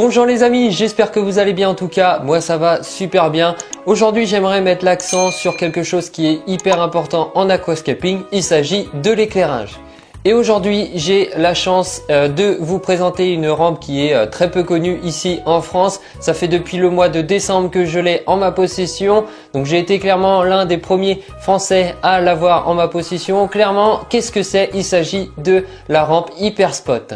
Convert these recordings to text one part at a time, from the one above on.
Bonjour les amis, j'espère que vous allez bien. En tout cas, moi ça va super bien. Aujourd'hui j'aimerais mettre l'accent sur quelque chose qui est hyper important en aquascaping. Il s'agit de l'éclairage. Et aujourd'hui j'ai la chance de vous présenter une rampe qui est très peu connue ici en France. Ça fait depuis le mois de décembre que je l'ai en ma possession. Donc j'ai été clairement l'un des premiers Français à l'avoir en ma possession. Clairement, qu'est-ce que c'est? Il s'agit de la rampe Hyperspot.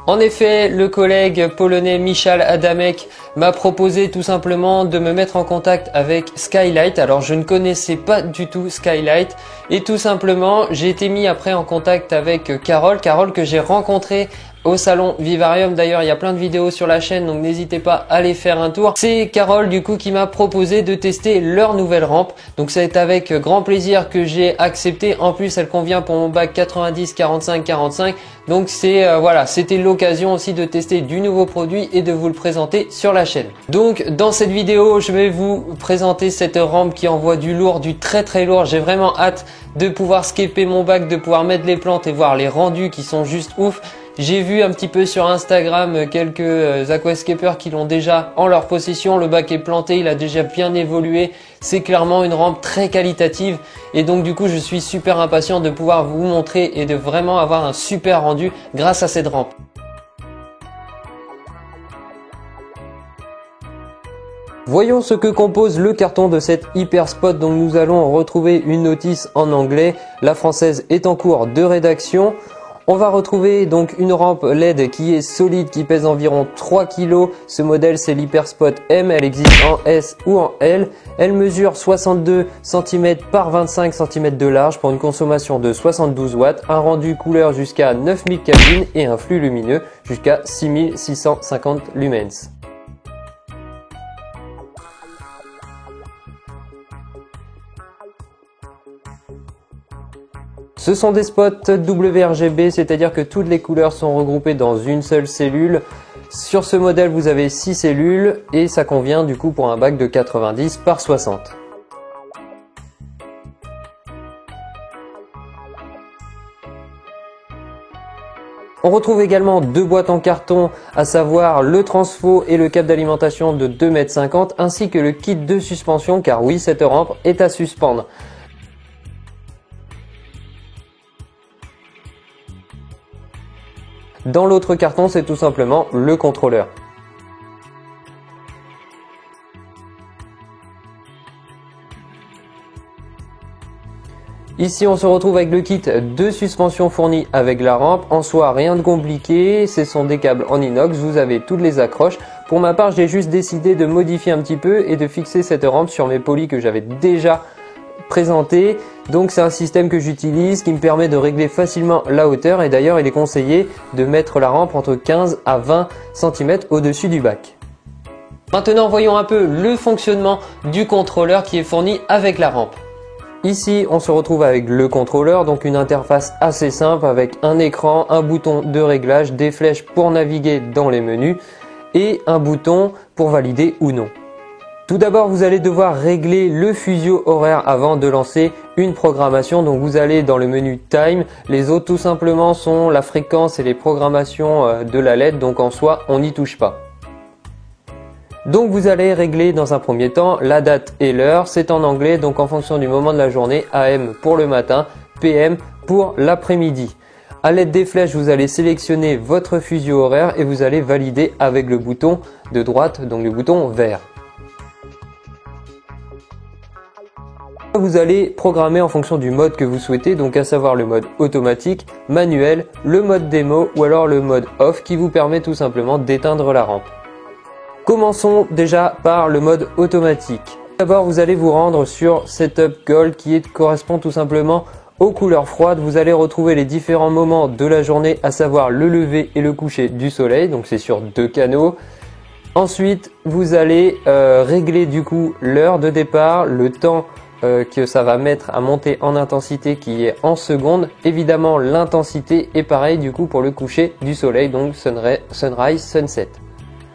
En effet, le collègue polonais Michal Adamek m'a proposé tout simplement de me mettre en contact avec Skylight. Alors je ne connaissais pas du tout Skylight et tout simplement j'ai été mis après en contact avec Carole que j'ai rencontré au salon Vivarium. D'ailleurs il y a plein de vidéos sur la chaîne, donc n'hésitez pas à aller faire un tour. C'est Carole du coup qui m'a proposé de tester leur nouvelle rampe. Donc c'est avec grand plaisir que j'ai accepté. En plus elle convient pour mon bac 90 45 45. Donc voilà, c'était l'occasion aussi de tester du nouveau produit et de vous le présenter sur la chaîne. Donc dans cette vidéo je vais vous présenter cette rampe qui envoie du lourd, du très lourd. J'ai vraiment hâte de pouvoir scaper mon bac, de pouvoir mettre les plantes et voir les rendus qui sont juste ouf. J'ai vu un petit peu sur Instagram quelques aquascapers qui l'ont déjà en leur possession. Le bac est planté, il a déjà bien évolué. C'est clairement une rampe très qualitative et donc du coup je suis super impatient de pouvoir vous montrer et de vraiment avoir un super rendu grâce à cette rampe. Voyons ce que compose le carton de cette Hyperspot. Donc nous allons retrouver une notice en anglais. La française est en cours de rédaction. On va retrouver donc une rampe LED qui est solide, qui pèse environ 3 kg. Ce modèle c'est l'Hyperspot M, elle existe en S ou en L. Elle mesure 62 cm par 25 cm de large pour une consommation de 72 watts, un rendu couleur jusqu'à 9000 Kelvin et un flux lumineux jusqu'à 6650 lumens. Ce sont des spots WRGB, c'est-à-dire que toutes les couleurs sont regroupées dans une seule cellule. Sur ce modèle, vous avez 6 cellules et ça convient du coup pour un bac de 90 par 60. On retrouve également deux boîtes en carton, à savoir le transfo et le câble d'alimentation de 2,50 m ainsi que le kit de suspension, car oui, cette rampe est à suspendre. Dans l'autre carton, c'est tout simplement le contrôleur. Ici, on se retrouve avec le kit de suspension fourni avec la rampe. En soi, rien de compliqué, ce sont des câbles en inox, vous avez toutes les accroches. Pour ma part, j'ai juste décidé de modifier un petit peu et de fixer cette rampe sur mes polis que j'avais déjà présenté. Donc c'est un système que j'utilise qui me permet de régler facilement la hauteur et d'ailleurs il est conseillé de mettre la rampe entre 15 à 20 cm au-dessus du bac. Maintenant voyons un peu le fonctionnement du contrôleur qui est fourni avec la rampe. Ici on se retrouve avec le contrôleur, donc une interface assez simple avec un écran, un bouton de réglage, des flèches pour naviguer dans les menus et un bouton pour valider ou non. Tout d'abord, vous allez devoir régler le fuseau horaire avant de lancer une programmation. Donc vous allez dans le menu Time. Les autres tout simplement sont la fréquence et les programmations de la LED. Donc en soi, on n'y touche pas. Donc vous allez régler dans un premier temps la date et l'heure. C'est en anglais, donc en fonction du moment de la journée. AM pour le matin, PM pour l'après-midi. À l'aide des flèches, vous allez sélectionner votre fuseau horaire et vous allez valider avec le bouton de droite, donc le bouton vert. Vous allez programmer en fonction du mode que vous souhaitez, donc à savoir le mode automatique, manuel, le mode démo ou alors le mode off qui vous permet tout simplement d'éteindre la rampe. Commençons déjà par le mode automatique. D'abord, vous allez vous rendre sur Setup Gold qui correspond tout simplement aux couleurs froides. Vous allez retrouver les différents moments de la journée, à savoir le lever et le coucher du soleil, donc c'est sur 2 canaux. Ensuite, vous allez régler du coup l'heure de départ, le temps que ça va mettre à monter en intensité qui est en secondes. Évidemment l'intensité est pareil du coup pour le coucher du soleil, donc sunrise, sunset.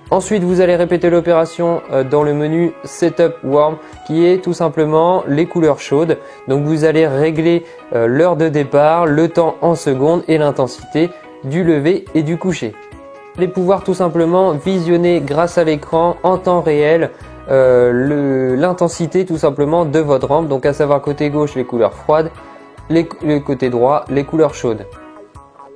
Ensuite, vous allez répéter l'opération dans le menu Setup Warm qui est tout simplement les couleurs chaudes. Donc vous allez régler l'heure de départ, le temps en secondes et l'intensité du lever et du coucher. Vous allez pouvoir tout simplement visionner grâce à l'écran en temps réel l'intensité tout simplement de votre rampe. Donc à savoir côté gauche les couleurs froides, le côté droit les couleurs chaudes.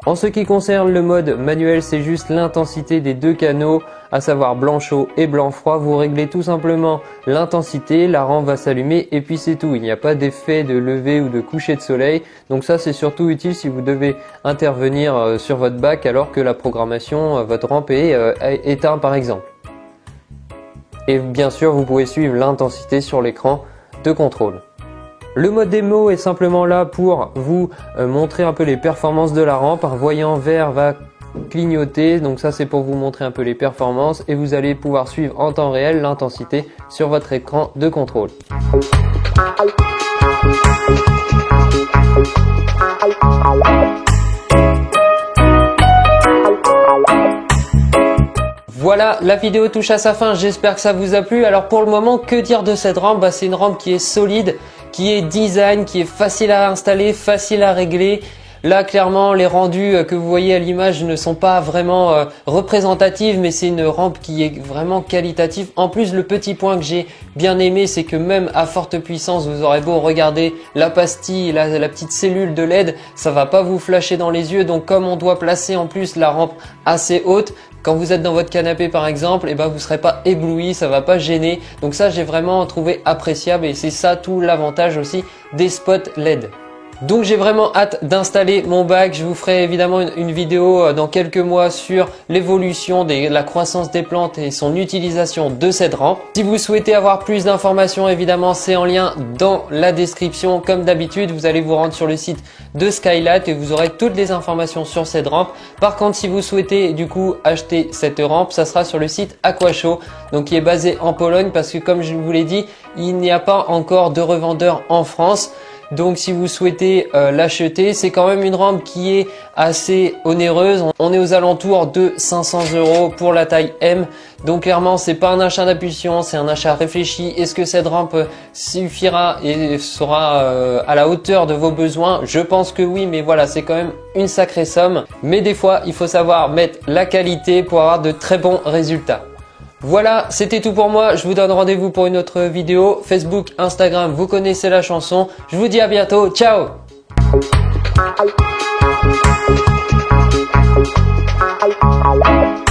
En ce qui concerne le mode manuel, c'est juste l'intensité des deux canaux, à savoir blanc chaud et blanc froid. Vous réglez tout simplement l'intensité, la rampe va s'allumer et puis c'est tout. Il n'y a pas d'effet de lever ou de coucher de soleil. Donc ça c'est surtout utile si vous devez intervenir sur votre bac alors que la programmation, votre rampe est éteinte par exemple. Et bien sûr vous pouvez suivre l'intensité sur l'écran de contrôle. Le mode démo est simplement là pour vous montrer un peu les performances de la rampe. Un voyant vert va clignoter, donc ça c'est pour vous montrer un peu les performances et vous allez pouvoir suivre en temps réel l'intensité sur votre écran de contrôle. Voilà, la vidéo touche à sa fin, j'espère que ça vous a plu. Alors pour le moment, que dire de cette rampe? C'est une rampe qui est solide, qui est design, qui est facile à installer, facile à régler. Là, clairement, les rendus que vous voyez à l'image ne sont pas vraiment représentatifs, mais c'est une rampe qui est vraiment qualitative. En plus, le petit point que j'ai bien aimé, c'est que même à forte puissance, vous aurez beau regarder la pastille, la petite cellule de LED, ça va pas vous flasher dans les yeux. Donc, comme on doit placer en plus la rampe assez haute, quand vous êtes dans votre canapé par exemple, et ben vous serez pas ébloui, ça va pas gêner. Donc ça, j'ai vraiment trouvé appréciable et c'est ça tout l'avantage aussi des spots LED. Donc j'ai vraiment hâte d'installer mon bac. Je vous ferai évidemment une vidéo dans quelques mois sur l'évolution de la croissance des plantes et son utilisation de cette rampe. Si vous souhaitez avoir plus d'informations, évidemment c'est en lien dans la description. Comme d'habitude, vous allez vous rendre sur le site de Skylight et vous aurez toutes les informations sur cette rampe. Par contre, si vous souhaitez du coup acheter cette rampe, ça sera sur le site Aquashow, donc qui est basé en Pologne parce que comme je vous l'ai dit, il n'y a pas encore de revendeur en France. Donc si vous souhaitez l'acheter, c'est quand même une rampe qui est assez onéreuse. On est aux alentours de 500 € pour la taille M. Donc clairement, c'est pas un achat d'impulsion, c'est un achat réfléchi. Est-ce que cette rampe suffira et sera à la hauteur de vos besoins? Je pense que oui, mais voilà, c'est quand même une sacrée somme. Mais des fois, il faut savoir mettre la qualité pour avoir de très bons résultats. Voilà, c'était tout pour moi. Je vous donne rendez-vous pour une autre vidéo. Facebook, Instagram, vous connaissez la chanson. Je vous dis à bientôt. Ciao! Bye.